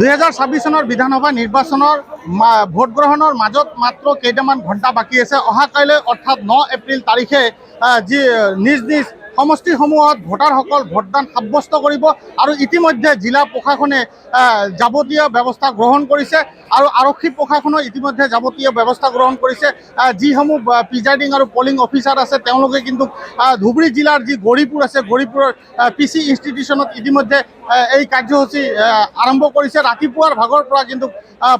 2026 চনৰ বিধানসভা নিৰ্বাচনৰ ভোট গ্ৰহণৰ মাজত মাত্ৰ কেইটামান ঘণ্টা বাকী আছে। অহা কাইলৈ অৰ্থাৎ 9 এপ্ৰিল তাৰিখে যি নিজ নিজ সমষ্টিসমূহত ভোটাৰসকল ভোটদান সাব্যস্ত কৰিব আৰু ইতিমধ্যে জিলা প্ৰশাসনে যাৱতীয় ব্যৱস্থা গ্ৰহণ কৰিছে আৰু আৰক্ষী প্ৰশাসনে ইতিমধ্যে যাৱতীয় ব্যৱস্থা গ্ৰহণ কৰিছে। যিসমূহ প্ৰিজাইডিং আৰু পলিং অফিচাৰ আছে তেওঁলোকে কিন্তু ধুবুৰী জিলাৰ যি গৌৰীপুৰ আছে গৌৰীপুৰৰ PC ইনষ্টিটিউশ্যনত ইতিমধ্যে এই কাৰ্যসূচী আৰম্ভ কৰিছে। ৰাতিপুৱাৰ ভাগৰ পৰা কিন্তু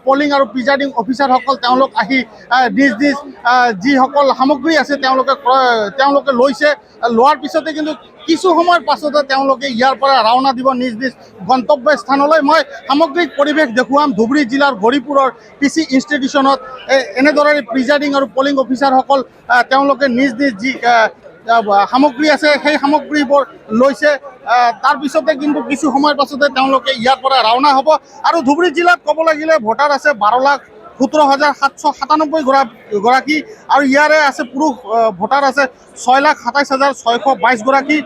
পলিং আৰু প্ৰিজাইডিং অফিচাৰসকল তেওঁলোক আহি নিজ নিজ যিসকল সামগ্ৰী আছে তেওঁলোকে লৈছে। লোৱাৰ পিছতে কিন্তু কিছু সময়ৰ পাছতে তেওঁলোকে ইয়াৰ পৰা ৰাওনা দিব নিজ নিজ গন্তব্য স্থানলৈ। মই সামগ্ৰিক পৰিৱেশ দেখুৱাম ধুবুৰী জিলাৰ গৌৰীপুৰৰ PC ইনষ্টিটিউশ্যনত এনেদৰে প্ৰিজাইডিং আৰু পলিং অফিচাৰসকল তেওঁলোকে নিজ নিজ যি সামগ্ৰী আছে সেই সামগ্ৰীবোৰ লৈছে। তাৰপিছতে কিন্তু কিছু সময়ৰ পাছতে তেওঁলোকে ইয়াৰ পৰা ৰাওনা হ'ব। আৰু ধুবুৰী জিলাত ক'ব লাগিলে ভোটাৰ আছে 12,17,797 গৰাকী আৰু ইয়াৰে আছে পুৰুষ ভোটাৰ আছে 6,27,622 গৰাকী,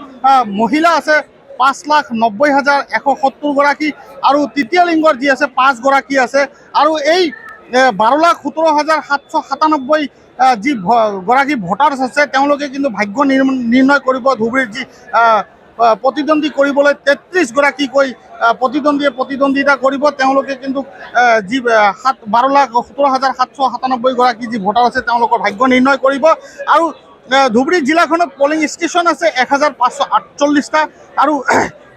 মহিলা আছে 5,90,170 গৰাকী আৰু তৃতীয় লিংগৰ যি আছে 5 গৰাকী আছে। আৰু এই 12,17,797 যি গৰাকী ভোটাৰ্ছ আছে তেওঁলোকে কিন্তু ভাগ্য নিৰ্ণয় কৰিব। ধুবুৰীৰ যি প্ৰতিদ্বন্দ্বী কৰিবলৈ 33 গৰাকীকৈ প্ৰতিদ্বন্দ্বিতা কৰিব। তেওঁলোকে কিন্তু যি 12,17,797 গৰাকী যি ভোটাৰ আছে তেওঁলোকৰ ভাগ্য নিৰ্ণয় কৰিব। আৰু ধুবুৰী জিলাখনত পলিং ষ্টেচন আছে 1,548টা আৰু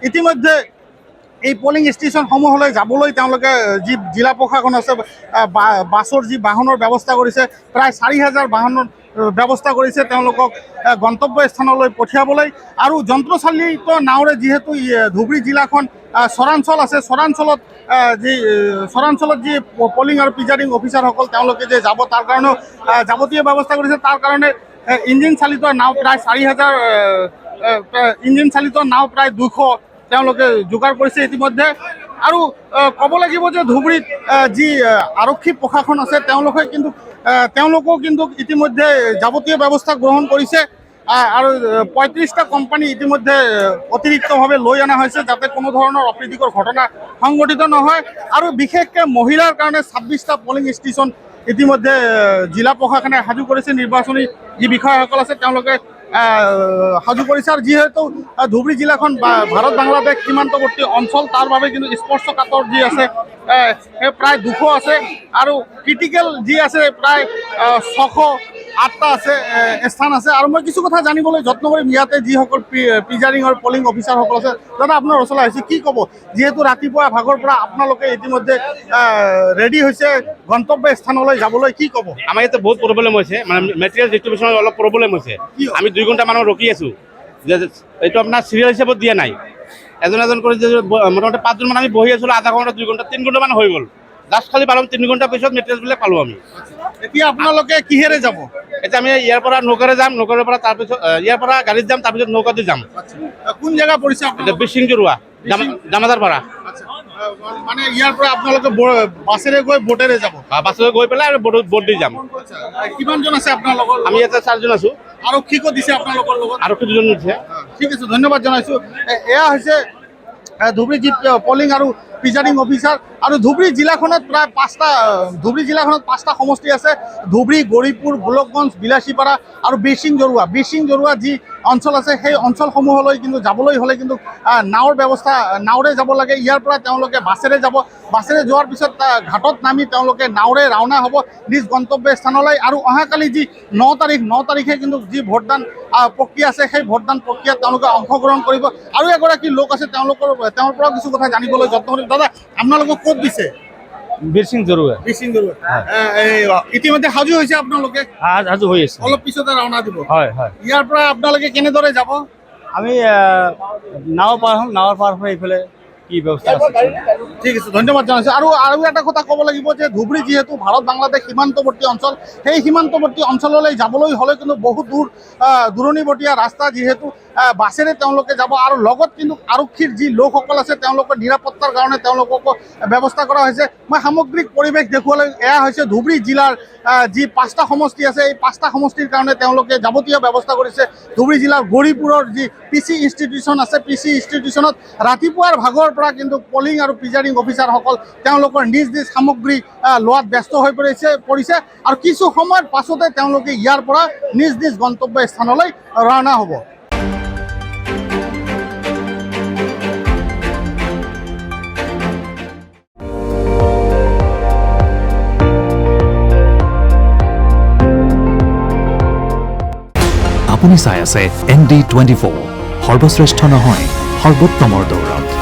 ইতিমধ্যে এই পলিং ষ্টেচনসমূহলৈ যাবলৈ তেওঁলোকে যি জিলা প্ৰশাসন আছে বাছৰ যি বাহনৰ ব্যৱস্থা কৰিছে, প্ৰায় 4,000 বাহনৰ ব্যৱস্থা কৰিছে তেওঁলোকক গন্তব্য স্থানলৈ পঠিয়াবলৈ। আৰু যন্ত্ৰচালিত নাওৰে যিহেতু ধুবুৰী জিলাখন চৰাঞ্চল আছে, চৰাঞ্চলত যি পলিং আৰু প্ৰিজাইডিং অফিচাৰসকল তেওঁলোকে যে যাব তাৰ কাৰণেও যাৱতীয় ব্যৱস্থা কৰিছে। তাৰ কাৰণে ইঞ্জিন চালিত নাও প্ৰায় 4,000 ইঞ্জিন চালিত নাও প্ৰায় 200 তেওঁলোকে যোগাৰ কৰিছে ইতিমধ্যে। আৰু ক'ব লাগিব যে ধুবুৰীত যি আৰক্ষী প্ৰশাসন আছে তেওঁলোকেও কিন্তু ইতিমধ্যে যাৱতীয় ব্যৱস্থা গ্ৰহণ কৰিছে। আৰু 35টা কোম্পানী ইতিমধ্যে অতিৰিক্তভাৱে লৈ অনা হৈছে যাতে কোনো ধৰণৰ অপ্ৰীতিকৰ ঘটনা সংঘটিত নহয়। আৰু বিশেষকৈ মহিলাৰ কাৰণে 26টা পলিং ষ্টেচন ইতিমধ্যে জিলা প্ৰশাসনে সাজু কৰিছে। নিৰ্বাচনী যি বিষয়াসকল আছে তেওঁলোকে সাজু কৰিছে। আৰু যিহেতু ধুবুৰী জিলাখন ভাৰত বাংলাদেশ সীমান্তৱৰ্তী অঞ্চল তাৰ বাবে কিন্তু স্পৰ্শকাতৰ যি আছে সেই প্ৰায় 200 আছে আৰু ক্ৰিটিকেল যি আছে প্ৰায় 608টা আছে স্থান আছে। আৰু মই কিছু কথা জানিবলৈ যত্ন কৰিম ইয়াতে যিসকল প্ৰিজাইডিং আৰু পলিং অফিচাৰসকল আছে। দাদা আপোনাৰ ওচৰলৈ আহিছে, কি ক'ব? যিহেতু ৰাতিপুৱা ভাগৰ পৰা আপোনালোকে ইতিমধ্যে ৰেডি হৈছে গন্তব্য স্থানলৈ যাবলৈ, কি ক'ব? আমাৰ ইয়াতে বহুত প্ৰব্লেম হৈছে, মানে মেটেৰিয়েল ডিষ্ট্ৰিবিউশ্যনত অলপ প্ৰব্লেম হৈছে। আমি 2 ঘণ্টা মানৰ ৰখি আছোঁ যে এইটো আপোনাৰ চিৰিয়েল হিচাপত দিয়া নাই। এজন কৰি মোটামুটি 5জন মান আমি বহি আছিলোঁ, আধা ঘণ্টা 2 ঘণ্টা 3 ঘণ্টামান হৈ গ'ল। লাষ্ট খালি পালোঁ 3 ঘণ্টা পিছত মেটেৰিয়েলবিলাক পালোঁ আমি। এতিয়া আপোনালোকে কিহেৰে যাব? এতিয়া আমি ইয়াৰ পৰা নৌকাৰে যাম, নৌকাৰে পৰা তাৰপিছত ইয়াৰ পৰা গাড়ীত যাম, তাৰপিছত নৌকাতে যাম। কোন জেগা পৰিছে? এতিয়া বিশিং জৰুৱা দামাদাৰ পাৰা। মানে ইয়াৰ পৰা আপোনালোকে বাছেৰে গৈ বোটেৰে যাব? বাছেৰে গৈ পেলাই আৰু বোট দি যাম। কিমানজন আছে আপোনালোকৰ? আমি ইয়াতে 4জন আছোঁ। আৰক্ষীকো দিছে আপোনালোকৰ লগত? আৰক্ষী 2জন দিছে। ঠিক আছে, ধন্যবাদ জনাইছোঁ। এয়া হৈছে ধুবুৰী যি পলিং আৰু প্ৰিজাইডিং অফিচাৰ। আৰু ধুবুৰী জিলাখনত প্ৰায় 5টা সমষ্টি আছে। ধুবুৰী, গৌৰীপুৰ, গোলকগঞ্জ, বিলাসীপাৰা আৰু বিশিং জৰুৱা যি অঞ্চল আছে সেই অঞ্চলসমূহলৈ কিন্তু যাবলৈ হ'লে কিন্তু নাওৰে যাব লাগে। ইয়াৰ পৰা তেওঁলোকে বাছেৰে যাব। বাছেৰে যোৱাৰ পিছত ঘাটত নামি তেওঁলোকে নাওৰে ৰাওনা হ'ব নিজ গন্তব্য স্থানলৈ। আৰু অহাকালি যি 9 তাৰিখে কিন্তু যি ভোটদান প্ৰক্ৰিয়া আছে সেই ভোটদান প্ৰক্ৰিয়াত তেওঁলোকে অংশগ্ৰহণ কৰিব। আৰু এগৰাকী লোক আছে তেওঁৰ পৰাও কিছু কথা জানিবলৈ যত্ন কৰিম। দাদা আপোনালোকক ক'ত দিছে? বিশিং জৰুৱা। ইতিমধ্যে সাজু হৈছে আপোনালোকে? সাজু হৈ আছে, অলপ পিছতে ৰাওনা দিব। হয় হয়। ইয়াৰ পৰা আপোনালোকে কেনেদৰে যাব? আমি নাও পাৰ হ'ম, নাৱৰ পাৰ হৈ এইফালে কি ব্যৱস্থা আছে? ঠিক আছে, ধন্যবাদ জনাইছোঁ। আৰু এটা কথা ক'ব লাগিব যে ধুবুৰী যিহেতু ভাৰত বাংলাদেশ সীমান্তৱৰ্তী অঞ্চল, সেই সীমান্তৱৰ্তী অঞ্চললৈ যাবলৈ হ'লে কিন্তু বহুত দূৰণিবতীয়া ৰাস্তা, যিহেতু বাছেৰে তেওঁলোকে যাব। আৰু লগত কিন্তু আৰক্ষীৰ যি লোকসকল আছে তেওঁলোকৰ নিৰাপত্তাৰ কাৰণে তেওঁলোককো ব্যৱস্থা কৰা হৈছে। মই সামগ্ৰিক পৰিৱেশ দেখুৱালৈ এয়া হৈছে ধুবুৰী জিলাৰ যি 5টা সমষ্টি আছে এই 5টা সমষ্টিৰ কাৰণে তেওঁলোকে যাৱতীয় ব্যৱস্থা কৰিছে। ধুবুৰী জিলাৰ গৌৰীপুৰৰ যি PC ইনষ্টিটিউশ্যন আছে, PC ইনষ্টিটিউশ্যনত ৰাতিপুৱাৰ ভাগৰ পৰা কিন্তু পলিং আৰু প্ৰিজাইডিং অফিচাৰসকল তেওঁলোকৰ নিজ নিজ সামগ্ৰী লোৱাত ব্যস্ত হৈ পৰিছে আৰু কিছু সময়ৰ পাছতে তেওঁলোকে ইয়াৰ পৰা নিজ নিজ গন্তব্য স্থানলৈ ৰাওনা হ'ব। আপুনি চাই আছে ND24 সৰ্বশ্ৰেষ্ঠ নহয় সৰ্বোত্তমৰ দৌৰত।